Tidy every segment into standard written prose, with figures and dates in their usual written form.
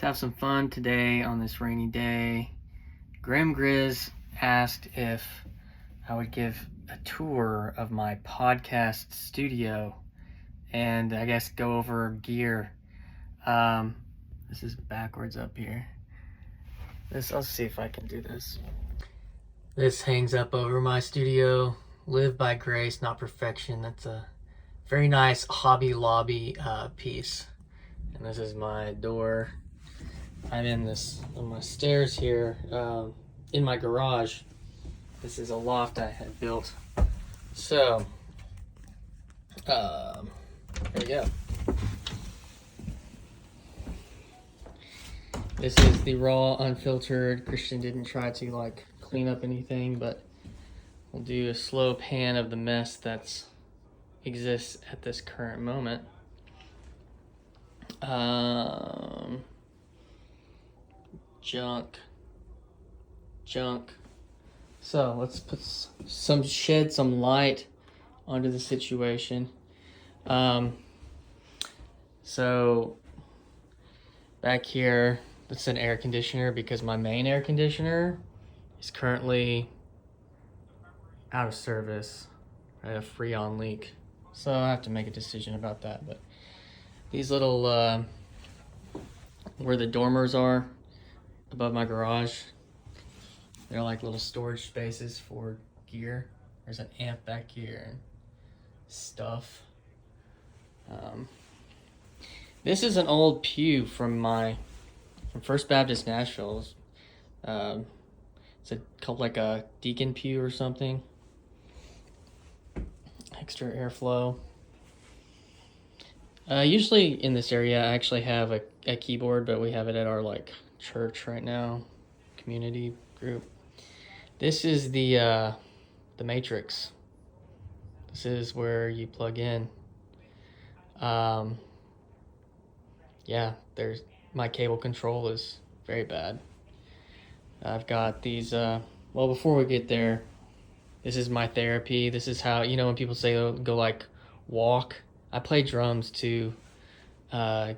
have some fun today on this rainy day. Grim Grizz asked if I would give a tour of my podcast studio and I guess go over gear. This is backwards up here. I'll see if I can do this. This hangs up over my studio. Live by grace, not perfection. That's a very nice Hobby Lobby piece. And this is my door. I'm on my stairs here, in my garage. This is a loft I had built. So, there we go. This is the raw, unfiltered. Christian didn't try to clean up anything, but we'll do a slow pan of the mess that exists at this current moment. Junk. So let's shed some light onto the situation. So back here, that's an air conditioner because my main air conditioner is currently out of service. I had a Freon leak, so I have to make a decision about that. But these little where the dormers are above my garage, they're like little storage spaces for gear. There's an amp back here and stuff. This is an old pew from First Baptist Nashville. It's called like a deacon pew or something. Extra airflow. Usually in this area, I actually have a keyboard, but we have it at our church right now, community group. This is the matrix. This is where you plug in. Yeah, my cable control is very bad. I've got these, well, before we get there, this is my therapy. This is how, when people say go walk, I play drums to get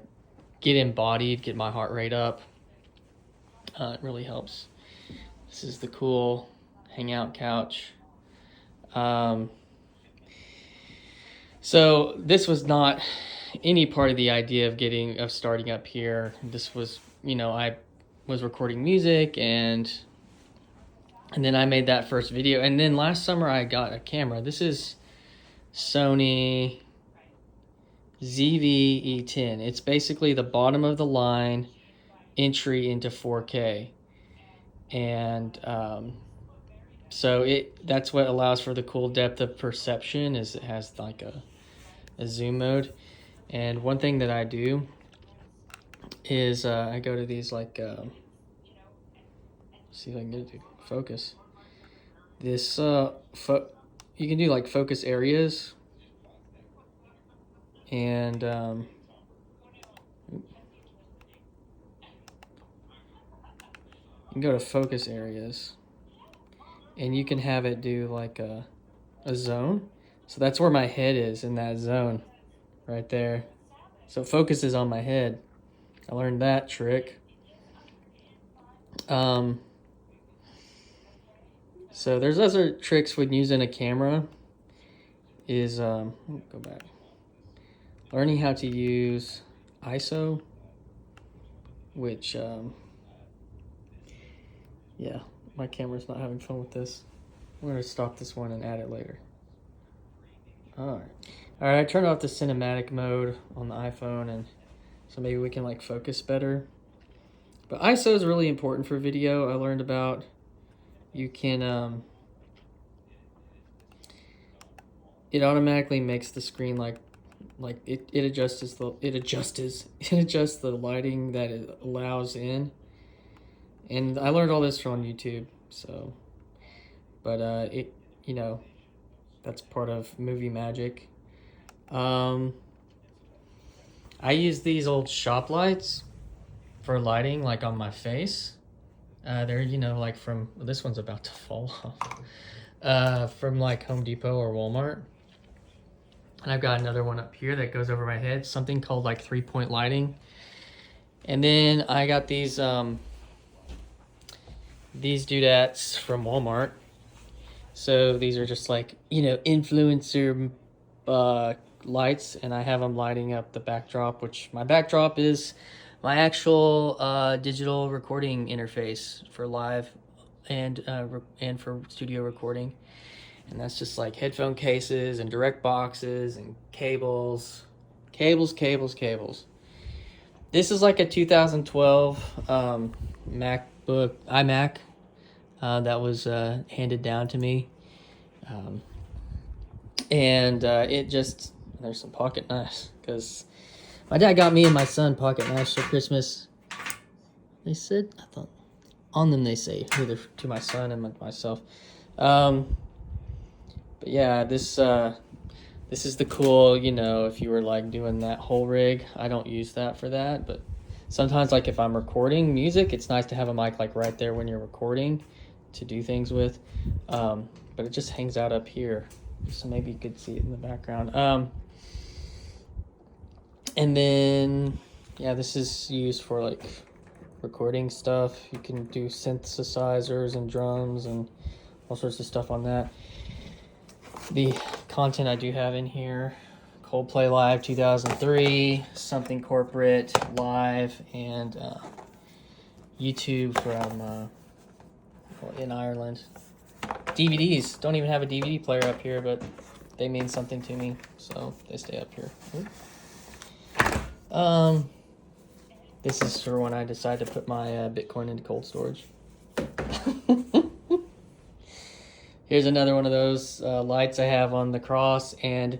embodied, get my heart rate up. It really helps. This is the cool hangout couch. So this was not any part of the idea of starting up here. This was, I was recording music and then I made that first video. And then last summer I got a camera. This is Sony ZV-E10. It's basically the bottom of the line entry into 4K. And so that's what allows for the cool depth of perception, is it has like a zoom mode. And one thing that I do is I go to these see if I can get it to focus. This you can do focus areas, and you can go to focus areas, and you can have it do a zone. So that's where my head is, in that zone right there. So it focuses on my head. I learned that trick. So there's other tricks when using a camera. Is go back. Learning how to use ISO, which yeah, my camera's not having fun with this. I'm gonna stop this one and add it later. All right, I turned off the cinematic mode on the iPhone, and so maybe we can focus better. But ISO is really important for video. I learned about you can it automatically makes the screen it adjusts the lighting that it allows in. And I learned all this on YouTube, so but that's part of movie magic. I use these old shop lights for lighting, on my face. They're from, this one's about to fall off, from Home Depot or Walmart. And I've got another one up here that goes over my head, something called 3-point lighting. And then I got these doodads from Walmart. So these are just like, influencer lights, and I have them lighting up the backdrop, which my backdrop is my actual digital recording interface for live and for studio recording. And that's just like headphone cases and direct boxes and cables. Cables. This is like a 2012 iMac that was handed down to me. There's some pocket knives because my dad got me and my son pocket knives for Christmas. They said, I thought on them they say either to my son and myself. But yeah, this is the cool, if you were like doing that whole rig. I don't use that for that, but sometimes like if I'm recording music, it's nice to have a mic like right there when you're recording to do things with. But it just hangs out up here, so maybe you could see it in the background. And then yeah, this is used for like recording stuff. You can do synthesizers and drums and all sorts of stuff on that. The content I do have in here: Coldplay Live 2003, Something Corporate Live, and YouTube from in Ireland. DVDs. Don't even have a DVD player up here, but they mean something to me, so they stay up here. This is for when I decide to put my Bitcoin into cold storage. Here's another one of those lights I have on the cross, and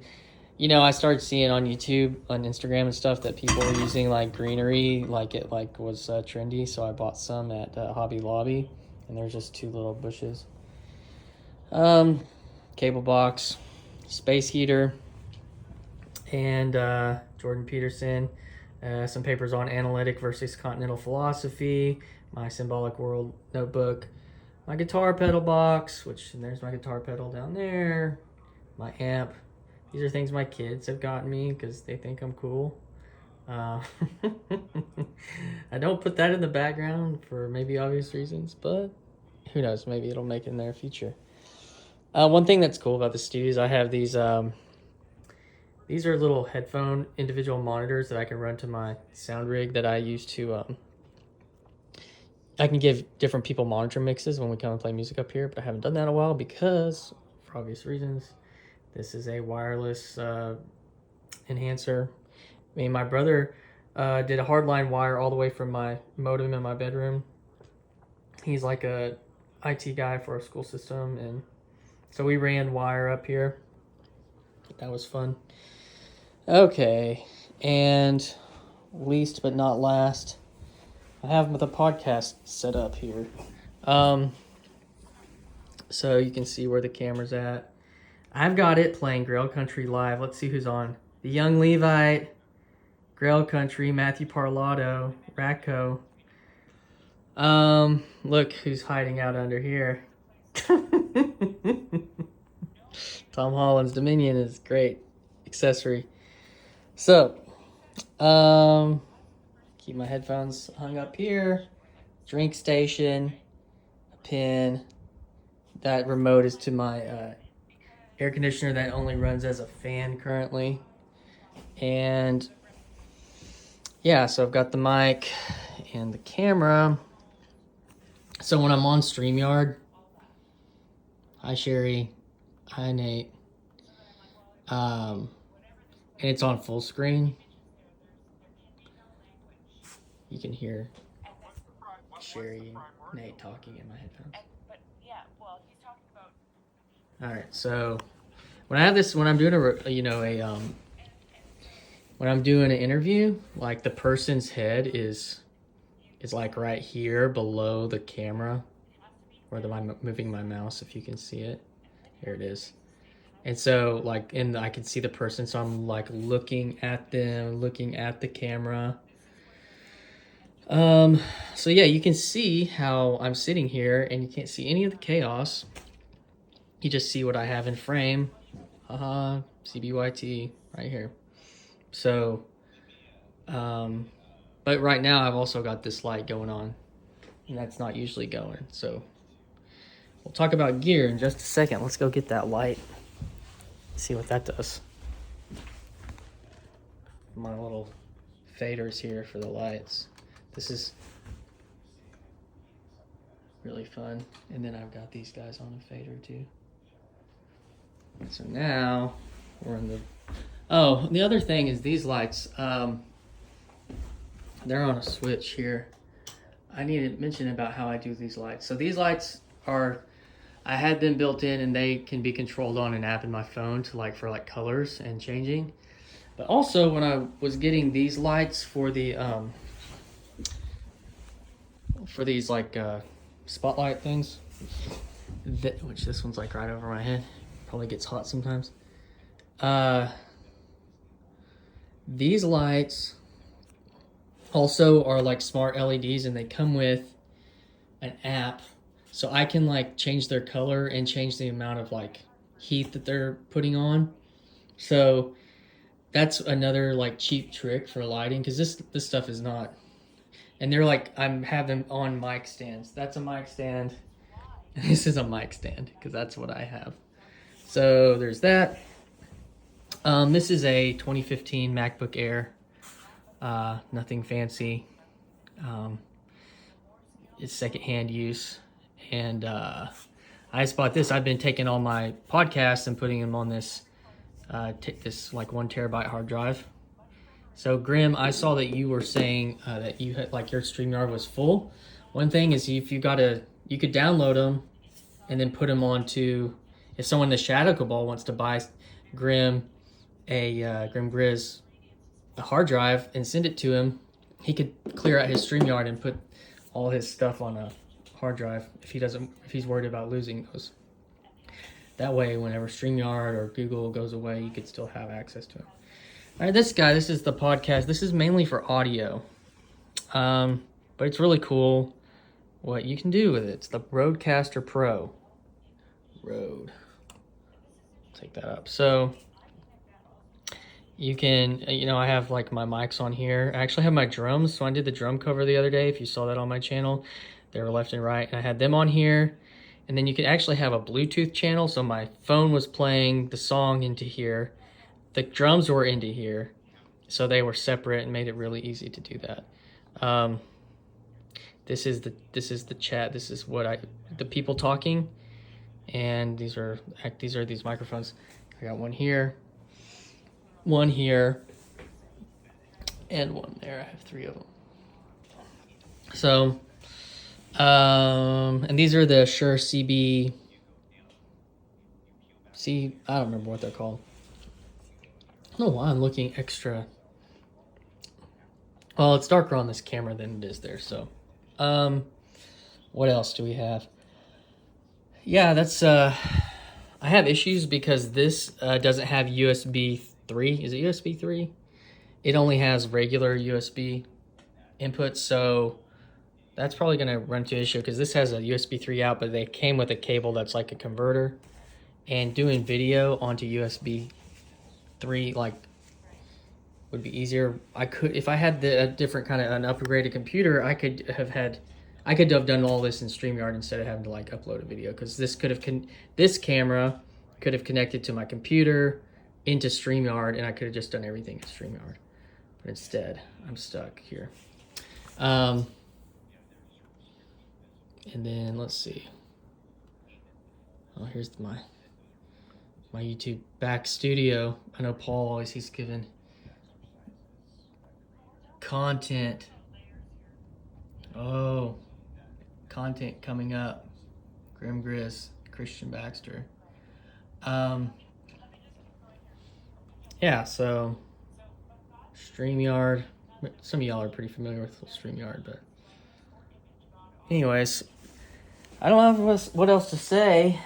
I started seeing on YouTube, on Instagram and stuff, that people were using like greenery, like it was trendy. So I bought some at Hobby Lobby, and there's just two little bushes. Cable box, space heater, and Jordan Peterson. Some papers on analytic versus continental philosophy. My symbolic world notebook. My guitar pedal box, and there's my guitar pedal down there. My amp. These are things my kids have gotten me because they think I'm cool. I don't put that in the background for maybe obvious reasons, but who knows? Maybe it'll make it in their future. One thing that's cool about the studio is I have these. These are little headphone individual monitors that I can run to my sound rig that I use to. I can give different people monitor mixes when we come and play music up here, but I haven't done that in a while because, for obvious reasons, this is a wireless enhancer. I mean, my brother did a hardline wire all the way from my modem in my bedroom. He's like a IT guy for a school system, and so we ran wire up here. That was fun. Okay, and least but not last, I have the podcast set up here. So you can see where the camera's at. I've got it playing Grail Country live. Let's see who's on. The Young Levite, Grail Country, Matthew Parlato, Ratco. Look who's hiding out under here. Tom Holland's Dominion is great accessory. So, keep my headphones hung up here. Drink station, a pin. That remote is to my air conditioner that only runs as a fan currently. And yeah, so I've got the mic and the camera. So when I'm on StreamYard, hi Sherry, hi Nate, and it's on full screen, you can hear Sherry and Nate talking in my headphones. All right, so when I have this, when I'm doing when I'm doing an interview, like the person's head is like right here below the camera, where I'm moving my mouse, if you can see it. Here it is. And so I can see the person, so I'm like looking at them, looking at the camera. So yeah, you can see how I'm sitting here, and you can't see any of the chaos. You just see what I have in frame. Haha, CBYT right here. So, But right now I've also got this light going on, and that's not usually going. So we'll talk about gear in just a second. Let's go get that light, see what that does. My little faders here for the lights. This is really fun. And then I've got these guys on a fader too. So now we're in the... Oh, the other thing is these lights. They're on a switch here. I need to mention about how I do these lights. So these lights are... I had them built in, and they can be controlled on an app in my phone to for colors and changing. But also, when I was getting these lights for the for these spotlight things, which this one's right over my head, probably gets hot sometimes. These lights also are smart LEDs, and they come with an app, so I can change their color and change the amount of heat that they're putting on. So that's another cheap trick for lighting, because this stuff is not. And they're I have them on mic stands. That's a mic stand. This is a mic stand because that's what I have. So there's that. This is a 2015 MacBook Air. Nothing fancy. It's secondhand use, and I just bought this. I've been taking all my podcasts and putting them on this. This 1 terabyte hard drive. So Grim, I saw that you were saying that you had your StreamYard was full. One thing is if you could download them and then put them onto, if someone in the Shadow Cabal wants to buy Grim Grim Grizz a hard drive and send it to him, he could clear out his StreamYard and put all his stuff on a hard drive if he's worried about losing those. That way, whenever StreamYard or Google goes away, you could still have access to it. All right, this is the podcast. This is mainly for audio, but it's really cool what you can do with it. It's the Rodecaster Pro. Rode. Take that up. So you can, I have my mics on here. I actually have my drums. So I did the drum cover the other day. If you saw that on my channel, they were left and right, and I had them on here. And then you could actually have a Bluetooth channel. So my phone was playing the song into here. The drums were into here. So they were separate and made it really easy to do that. This is the chat. This is the people talking. And these are these microphones. I got one here, and one there. I have 3 of them. So, and these are the Shure I don't remember what they're called. I don't know why I'm looking extra. Well, it's darker on this camera than it is there. So, what else do we have? Yeah, that's, I have issues because this doesn't have USB 3. Is it USB 3? It only has regular USB input, so that's probably going to run into an issue because this has a USB 3 out, but they came with a cable that's like a converter. And doing video onto USB 3 would be easier. I could, if I had a different kind of an upgraded computer, I could have done all this in StreamYard instead of having to upload a video, because this camera could have connected to my computer into StreamYard, and I could have just done everything in StreamYard. But instead, I'm stuck here. And then let's see. Oh, here's my YouTube back studio. I know Paul he's given content. Oh, content coming up. Grim Grizz, Christian Baxter. Yeah, so StreamYard. Some of y'all are pretty familiar with StreamYard, but anyways, I don't know what else to say.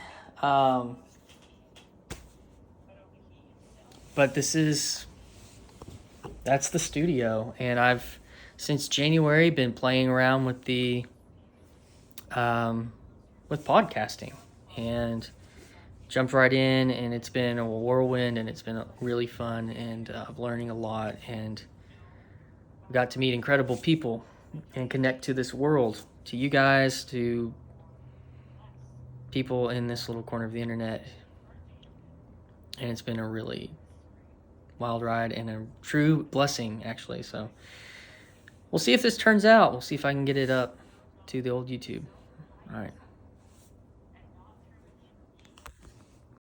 But that's the studio, and I've since January been playing around with the with podcasting, and jumped right in, and it's been a whirlwind, and it's been really fun, and I'm learning a lot, and got to meet incredible people and connect to this world, to you guys, to people in this little corner of the internet. And it's been a really wild ride and a true blessing, actually. So we'll see if this turns out. We'll see if I can get it up to the old YouTube. All right.